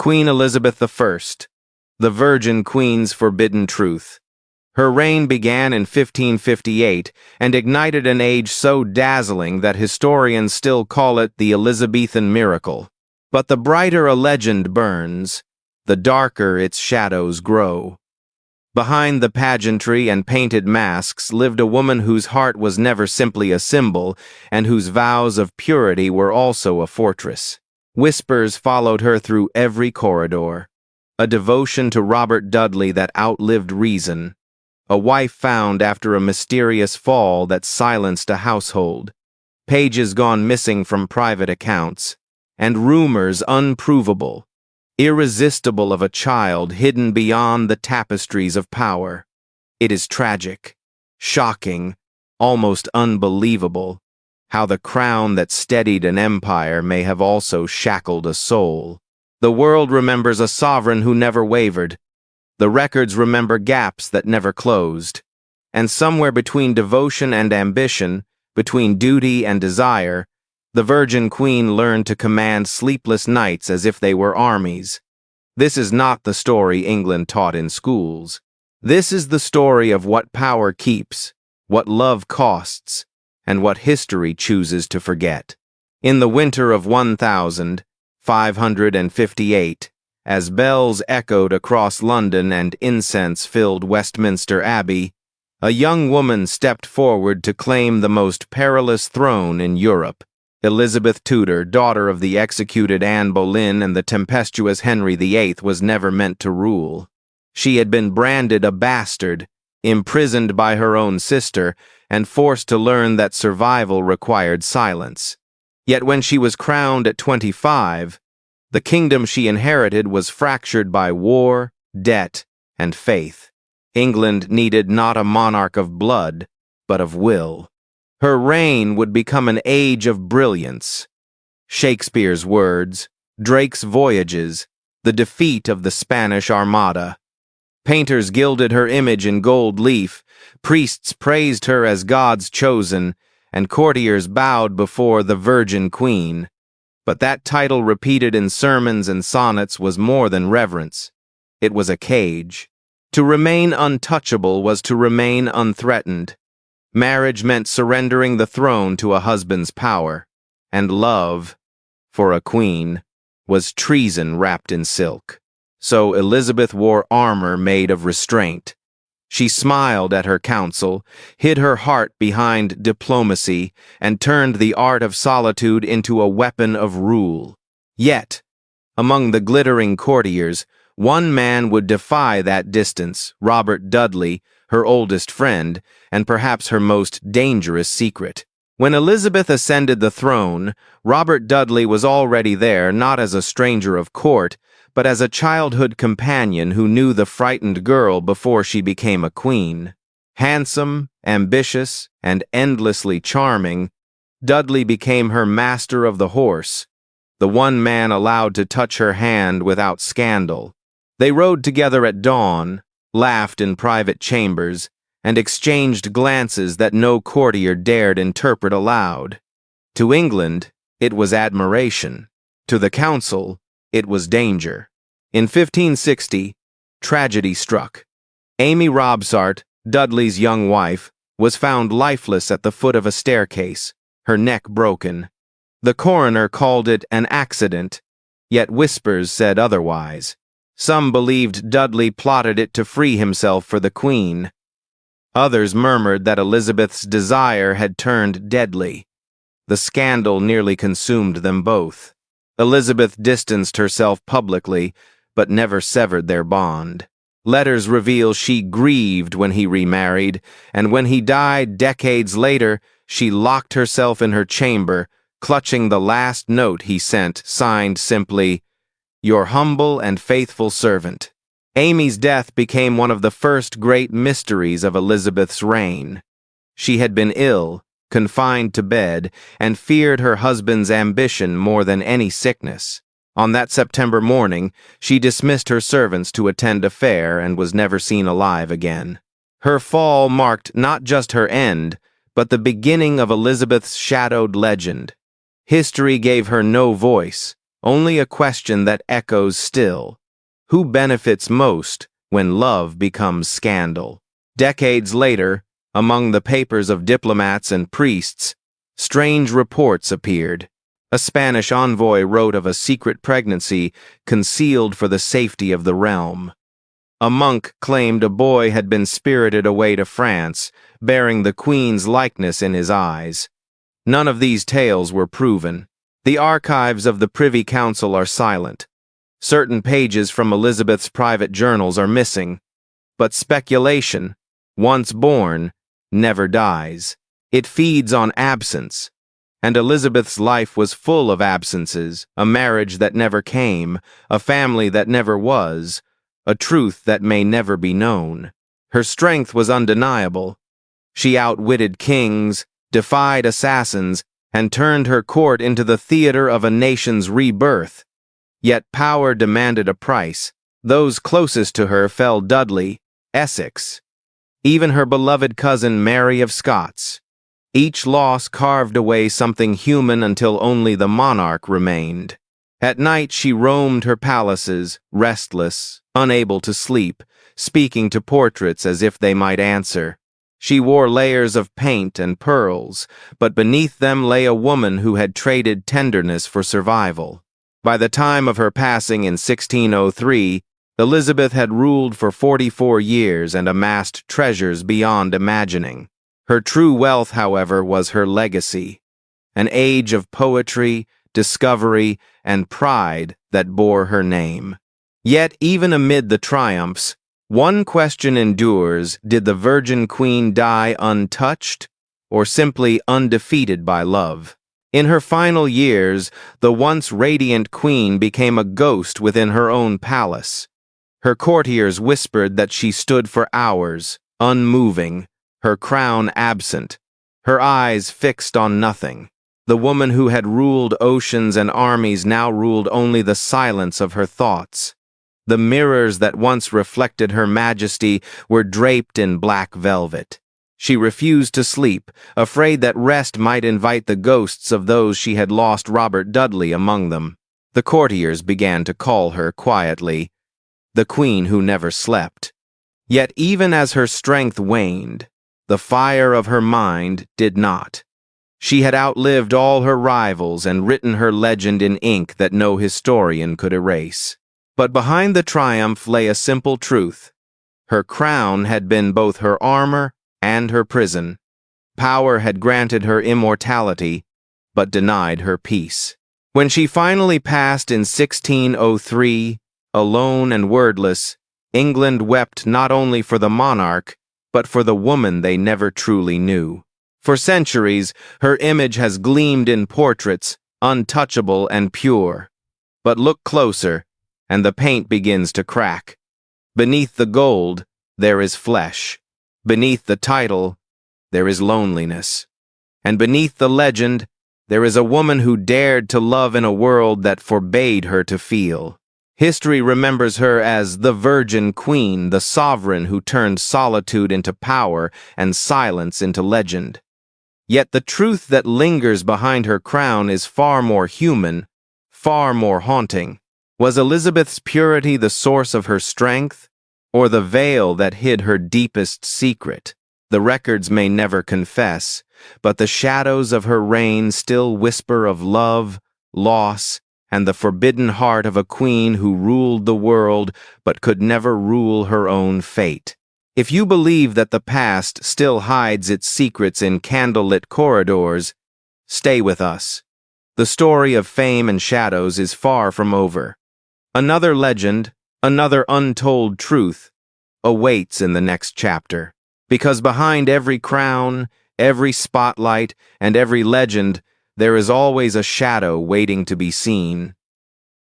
Queen Elizabeth I, the Virgin Queen's forbidden truth. Her reign began in 1558 and ignited an age so dazzling that historians still call it the Elizabethan miracle. But the brighter a legend burns, the darker its shadows grow. Behind the pageantry and painted masks lived a woman whose heart was never simply a symbol and whose vows of purity were also a fortress. Whispers followed her through every corridor. A devotion to Robert Dudley that outlived reason. A wife found after a mysterious fall that silenced a household. Pages gone missing from private accounts. And rumors unprovable, irresistible of a child hidden beyond the tapestries of power. It is tragic, shocking, almost unbelievable, how the crown that steadied an empire may have also shackled a soul. The world remembers a sovereign who never wavered. The records remember gaps that never closed. And somewhere between devotion and ambition, between duty and desire, the Virgin Queen learned to command sleepless nights as if they were armies. This is not the story England taught in schools. This is the story of what power keeps, what love costs, and what history chooses to forget. In the winter of 1558, as bells echoed across London and incense filled Westminster Abbey, a young woman stepped forward to claim the most perilous throne in Europe. Elizabeth Tudor, daughter of the executed Anne Boleyn and the tempestuous Henry VIII, was never meant to rule. She had been branded a bastard, imprisoned by her own sister, and forced to learn that survival required silence. Yet when she was crowned at 25, the kingdom she inherited was fractured by war, debt, and faith. England needed not a monarch of blood, but of will. Her reign would become an age of brilliance. Shakespeare's words, Drake's voyages, the defeat of the Spanish Armada. Painters gilded her image in gold leaf, priests praised her as God's chosen, and courtiers bowed before the Virgin Queen. But that title repeated in sermons and sonnets was more than reverence. It was a cage. To remain untouchable was to remain unthreatened. Marriage meant surrendering the throne to a husband's power, and love, for a queen, was treason wrapped in silk. So Elizabeth wore armor made of restraint. She smiled at her council, hid her heart behind diplomacy, and turned the art of solitude into a weapon of rule. Yet, among the glittering courtiers, one man would defy that distance, Robert Dudley, her oldest friend, and perhaps her most dangerous secret. When Elizabeth ascended the throne, Robert Dudley was already there, not as a stranger of court, but as a childhood companion who knew the frightened girl before she became a queen. Handsome, ambitious, and endlessly charming, Dudley became her master of the horse, the one man allowed to touch her hand without scandal. They rode together at dawn, laughed in private chambers, and exchanged glances that no courtier dared interpret aloud. To England, it was admiration. To the council, it was danger. In 1560, tragedy struck. Amy Robsart, Dudley's young wife, was found lifeless at the foot of a staircase, her neck broken. The coroner called it an accident, yet whispers said otherwise. Some believed Dudley plotted it to free himself for the Queen. Others murmured that Elizabeth's desire had turned deadly. The scandal nearly consumed them both. Elizabeth distanced herself publicly, but never severed their bond. Letters reveal she grieved when he remarried, and when he died decades later, she locked herself in her chamber, clutching the last note he sent, signed simply, "Your humble and faithful servant." Amy's death became one of the first great mysteries of Elizabeth's reign. She had been ill, confined to bed, and feared her husband's ambition more than any sickness. On that September morning, she dismissed her servants to attend a fair and was never seen alive again. Her fall marked not just her end, but the beginning of Elizabeth's shadowed legend. History gave her no voice, only a question that echoes still. Who benefits most when love becomes scandal? Decades later, among the papers of diplomats and priests, strange reports appeared. A Spanish envoy wrote of a secret pregnancy concealed for the safety of the realm. A monk claimed a boy had been spirited away to France, bearing the Queen's likeness in his eyes. None of these tales were proven. The archives of the Privy Council are silent. Certain pages from Elizabeth's private journals are missing. But speculation, once born, never dies. It feeds on absence. And Elizabeth's life was full of absences, a marriage that never came, a family that never was, a truth that may never be known. Her strength was undeniable. She outwitted kings, defied assassins, and turned her court into the theater of a nation's rebirth. Yet power demanded a price. Those closest to her fell Dudley, Essex, even her beloved cousin Mary of Scots. Each loss carved away something human until only the monarch remained. At night she roamed her palaces, restless, unable to sleep, speaking to portraits as if they might answer. She wore layers of paint and pearls, but beneath them lay a woman who had traded tenderness for survival. By the time of her passing in 1603, Elizabeth had ruled for 44 years and amassed treasures beyond imagining. Her true wealth, however, was her legacy, an age of poetry, discovery, and pride that bore her name. Yet, even amid the triumphs, one question endures: did the Virgin Queen die untouched, or simply undefeated by love? In her final years, the once radiant queen became a ghost within her own palace. Her courtiers whispered that she stood for hours, unmoving, her crown absent, her eyes fixed on nothing. The woman who had ruled oceans and armies now ruled only the silence of her thoughts. The mirrors that once reflected her majesty were draped in black velvet. She refused to sleep, afraid that rest might invite the ghosts of those she had lost, Robert Dudley among them. The courtiers began to call her quietly the queen who never slept. Yet even as her strength waned, the fire of her mind did not. She had outlived all her rivals and written her legend in ink that no historian could erase. But behind the triumph lay a simple truth. Her crown had been both her armor and her prison. Power had granted her immortality, but denied her peace. When she finally passed in 1603, alone and wordless, England wept not only for the monarch, but for the woman they never truly knew. For centuries, her image has gleamed in portraits, untouchable and pure. But look closer, and the paint begins to crack. Beneath the gold, there is flesh. Beneath the title, there is loneliness. And beneath the legend, there is a woman who dared to love in a world that forbade her to feel. History remembers her as the Virgin Queen, the sovereign who turned solitude into power and silence into legend. Yet the truth that lingers behind her crown is far more human, far more haunting. Was Elizabeth's purity the source of her strength, or the veil that hid her deepest secret? The records may never confess, but the shadows of her reign still whisper of love, loss, and the forbidden heart of a queen who ruled the world but could never rule her own fate. If you believe that the past still hides its secrets in candlelit corridors, stay with us. The story of fame and shadows is far from over. Another legend, another untold truth, awaits in the next chapter. Because behind every crown, every spotlight, and every legend, there is always a shadow waiting to be seen.